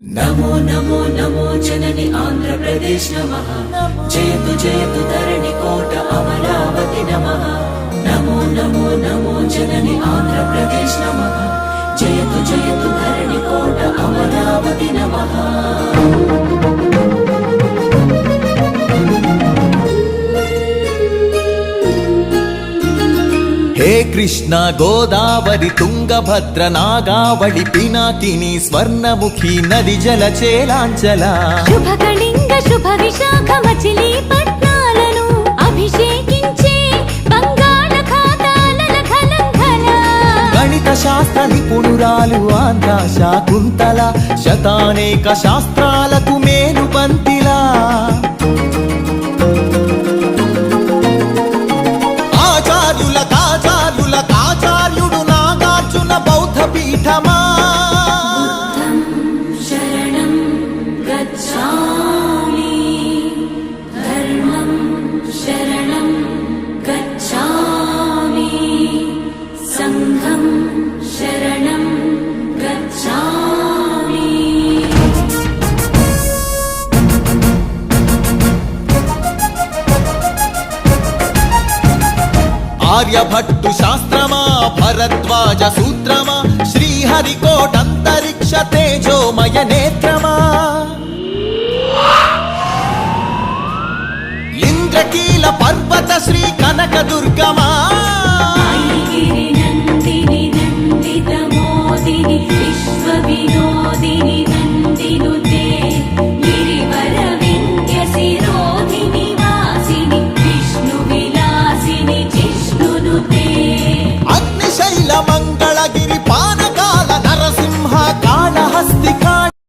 नमो नमो नमो जननि आंध्र प्रदेश नमः जयतु जयतु धरणि कोट अमरावती नमः नमो नमो नमो जननि आंध्र प्रदेश नमः जयतु जयतु धरणि कोट अमरावती नमः। हे कृष्ण गोदावरी तुंगभद्र नागावळि पिनाकिनी स्वर्णमुखी नदी जलचेलांचला शुभकलिंग शुभ विशाख मचिलीपट्नाలను अभिषेकिंचे बंगाళాఖాతాల ఖలంఖల गणित शास्त्र निपुणुरालु आंध्र शाकुंतल शतानेक शास्त्राలకు మేలుబంతిలా ఆచార్యుడు నాగార్జున బౌద్ధ పీఠమా శరణం గచ్ఛామి ధర్మం శరణం గచ్ఛామి సంఘం శరణం గచ్ఛామి। ఆర్యభట్టు శాస్త్రమా భరద్వాజ సూత్రమా శ్రీహరికోటంతరిక్ష తేజోమయ నేత్రమా ఇంద్రకీల పర్వత శ్రీ కనక దుర్గమా